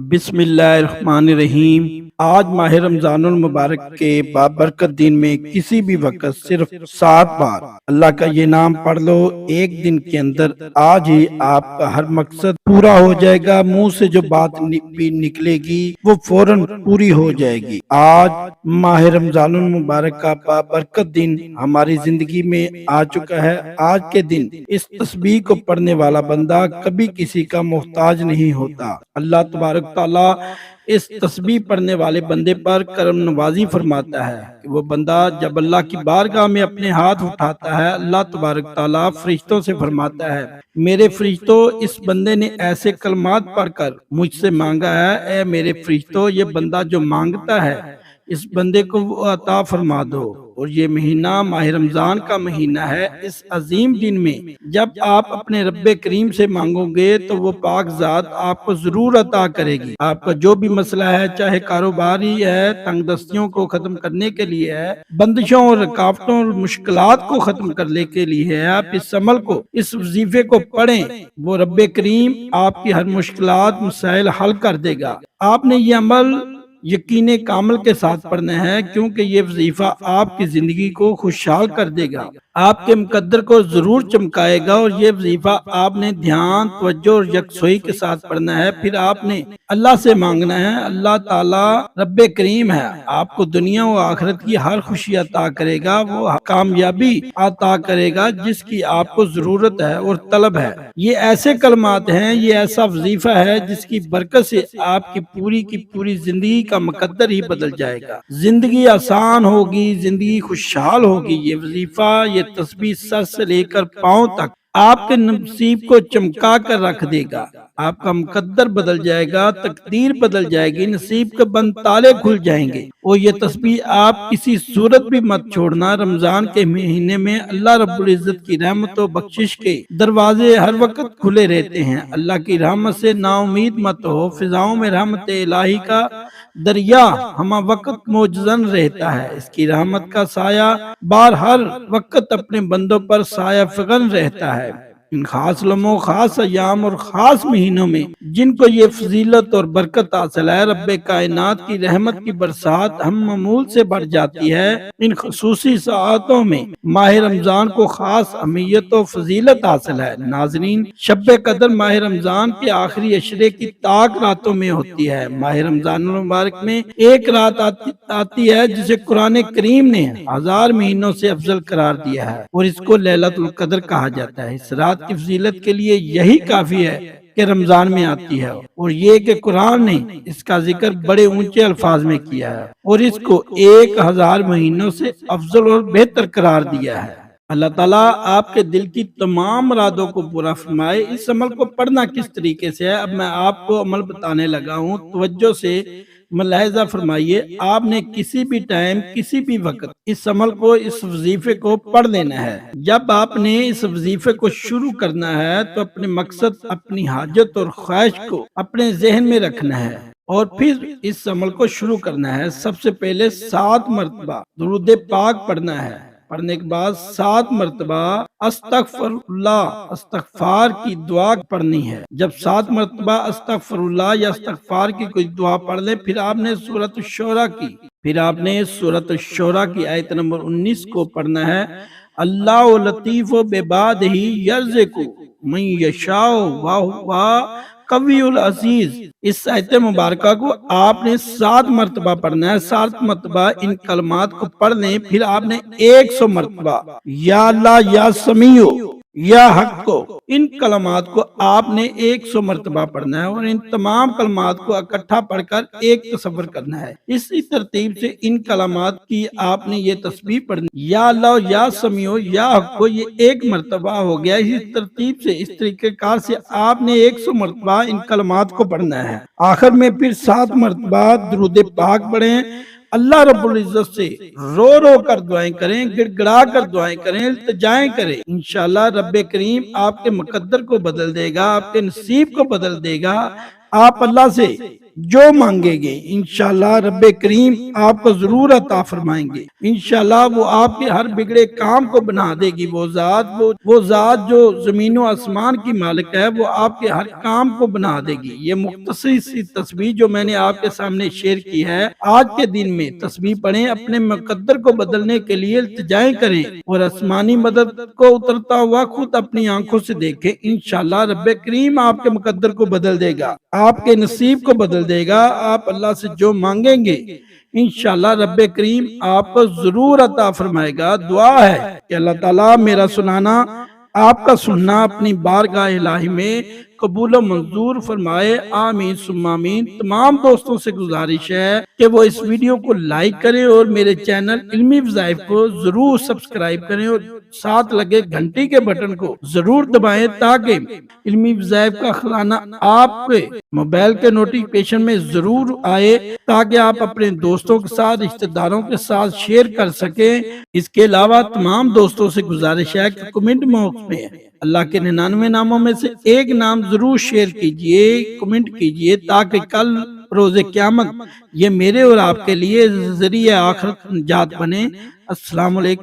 बिस्मिल्लाहिर्रहमानिर्रहीम। आज माह रमजान मुबारक के बाबरकत दिन में किसी भी वक्त सिर्फ 7 बार अल्लाह का ये नाम पढ़ लो। एक दिन के अंदर आज ही आपका हर मकसद पूरा हो जाएगा। मुंह से जो बात भी निकलेगी वो फौरन पूरी हो जाएगी। आज माह रमजान मुबारक का बाबरकत दिन हमारी जिंदगी में आ चुका है। आज के दिन इस तस्बीह को पढ़ने वाला बंदा कभी किसी का मोहताज नहीं होता। अल्लाह तबारक ताला इस तस्बीह पढ़ने वाले बंदे पर करम नवाजी फरमाता है कि वो बंदा जब अल्लाह की बारगाह में अपने हाथ उठाता है, अल्लाह तबारक ताला फरिश्तों से फरमाता है, मेरे फरिश्तों, इस बंदे ने ऐसे कलमात पढ़कर मुझसे मांगा है। ए मेरे फरिश्तों, ये बंदा जो मांगता है इस बंदे को वो अता फरमा दो। और ये महीना माह रमजान का महीना है। इस अजीम दिन में जब आप अपने रब्बे करीम से मांगोगे तो वो पाक जात आपको जरूर अता करेगी। आपका जो भी मसला है, चाहे कारोबारी है, तंगदस्तियों को खत्म करने के लिए है, बंदिशों और रुकावटों और मुश्किलात को खत्म करने के लिए है, आप इस अमल को, इस वजीफे को पढ़ें। वो रब्बे करीम आपकी हर मुश्किलात मसाइल हल कर देगा। आपने ये अमल यकीने कामल के साथ पढ़ना है, क्योंकि ये वजीफा आपकी जिंदगी को खुशहाल कर देगा, आपके मुकद्दर को जरूर चमकाएगा। और ये वजीफा आपने ध्यान, तवज्जो और यकसोई के साथ पढ़ना है। फिर आपने अल्लाह से मांगना है। अल्लाह ताला रब्बे करीम है, आपको दुनिया और आखिरत की हर खुशी अता करेगा, वो कामयाबी अता करेगा जिसकी आपको जरूरत है और तलब है। ये ऐसे कलमात हैं, ये ऐसा वजीफा है जिसकी बरकत से आपकी पूरी की पूरी जिंदगी का मुकद्दर ही बदल जाएगा। जिंदगी आसान होगी, जिंदगी खुशहाल होगी। ये वजीफा, ये तस्बीह सर से लेकर पांव तक आपके नसीब को चमका कर रख देगा। आपका मुकद्दर बदल जाएगा, तकदीर बदल जाएगी, नसीब के बंद ताले खुल जाएंगे। और ये तस्बीह आप किसी सूरत भी मत छोड़ना। रमजान के महीने में अल्लाह रब्बुल इज्जत की रहमत और बख्शिश के दरवाजे हर वक्त खुले रहते हैं। अल्लाह की रहमत से नाउमीद मत हो। फिजाओं में रहमत इलाही का दरिया हम वक्त मौजूदन रहता है। इसकी रहमत का साया बार हर वक्त अपने बंदों पर साया फगन रहता है। इन खास लम्हों, खास अयाम और खास महीनों में जिनको ये फजीलत और बरकत हासिल है, रब्बे कायनात की रहमत की बरसात हम मामूल से बढ़ जाती है। इन खसूसी सातों में माह रमजान को खास अहमियत और फजीलत हासिल है। नाजरीन, शब्बे कदर माह रमजान के आखिरी अशरे की ताक रातों में होती है। माह रमजान मुबारक में एक रात आती है जिसे कुरान करीम ने 1000 महीनों से अफजल करार दिया है और इसको लैलतुल कदर कहा जाता है। इस रात की फजीलत के लिए यही काफी है कि रमजान में आती है, और ये कि कुरान ने इसका जिक्र बड़े ऊंचे अल्फाज में किया है और इसको 1000 महीनों से अफजल और बेहतर करार दिया है। अल्लाह ताला आपके दिल की तमाम मुरादों को पूरा फरमाए। इस अमल को पढ़ना किस तरीके से है, अब मैं आपको अमल बताने लगा हूँ। तवज्जो से मुलाहिजा फरमाइए। आपने किसी भी टाइम, किसी भी वक्त इस अमल को, इस वजीफे को पढ़ लेना है। जब आपने इस वजीफे को शुरू करना है तो अपने मकसद, अपनी हाजत और ख्वाहिश को अपने जहन में रखना है और फिर इस अमल को शुरू करना है। सबसे पहले 7 मरतबा दुरूद पाक पढ़ना है। पढ़ने के बाद 7 मरतबा अस्तगफिरुल्लाह, अस्तगफार की दुआ पढ़नी है। जब 7 मरतबा अस्तगफिरुल्लाह या अस्तगफार की कोई दुआ पढ़ ले, फिर आपने सूरत शुरा की आयत नंबर 19 को पढ़ना है। अल्लाह लतीफ बेबादिही यर्ज़िकु मन यशाउ व हुवा कवियुल अजीज। इस आयत मुबारका को आपने 7 मरतबा पढ़ना है। 7 मरतबा इन कलमात को पढ़ लें। फिर आपने 100 मरतबा या अल्लाह, या समीओ, या हक को, इन कलमात को आपने 100 मरतबा पढ़ना है और इन तमाम कलमात को इकट्ठा पढ़कर एक तसव्वुर करना है। इसी तरतीब से इन कलमात की आपने ये तस्बीह पढ़नी, या अल्लाह, या समीओ, या हक को, ये 1 मरतबा हो गया। इसी तरतीब से, इस तरीकेकार से आपने 100 मरतबा इन कलमात को पढ़ना है। आखिर में फिर 7 मरतबा दुरूद पाक पढ़ें। अल्लाह रब्बुल इज्जत से रो रो कर दुआएं करें, गिड़गिड़ा कर दुआएं करें, इल्तिजाएं करें। इंशाअल्लाह रब्बे करीम आपके मुकद्दर को बदल देगा, आपके नसीब को बदल देगा। आप अल्लाह से جو مانگیں گے انشاءاللہ رب کریم آپ کو ضرور عطا فرمائیں گے۔ انشاءاللہ وہ آپ کے ہر بگڑے کام کو بنا دے گی۔ وہ ذات جو زمین و آسمان کی مالک ہے وہ آپ کے ہر کام کو بنا دے گی۔ یہ مختصر سی تسبیح جو میں نے آپ کے سامنے شیئر کی ہے، آج کے دن میں تسبیح پڑھیں، اپنے مقدر کو بدلنے کے لیے التجائیں کریں اور آسمانی مدد کو اترتا ہوا خود اپنی آنکھوں سے دیکھیں۔ انشاءاللہ رب کریم آپ کے مقدر کو بدل دے گا، آپ کے نصیب کو بدل دے گا۔ آپ اللہ سے جو مانگیں گے انشاءاللہ رب کریم آپ کو ضرور عطا فرمائے گا۔ دعا ہے کہ اللہ تعالیٰ میرا سنانا، آپ کا سننا اپنی بارگاہ الہی میں قبول و منظور فرمائے، آمین ثم آمین۔ تمام دوستوں سے گزارش ہے کہ وہ اس ویڈیو کو لائک کریں اور میرے چینل علمی وظائف کو ضرور سبسکرائب کریں اور ساتھ لگے گھنٹی کے بٹن کو ضرور دبائیں تاکہ علمی وظائف کا خزانہ آپ کے موبائل کے نوٹیفیکیشن میں ضرور آئے، تاکہ آپ اپنے دوستوں کے ساتھ، رشتہ داروں کے ساتھ شیئر کر سکیں۔ اس کے علاوہ تمام دوستوں سے گزارش ہے کہ کمنٹ باکس میں اللہ کے 99 ناموں میں سے ایک نام ضرور شیئر کیجئے، کمنٹ کیجئے، تاکہ کل روز قیامت یہ میرے اور آپ کے لیے ذریعہ آخرت نجات بنے۔ السلام علیکم۔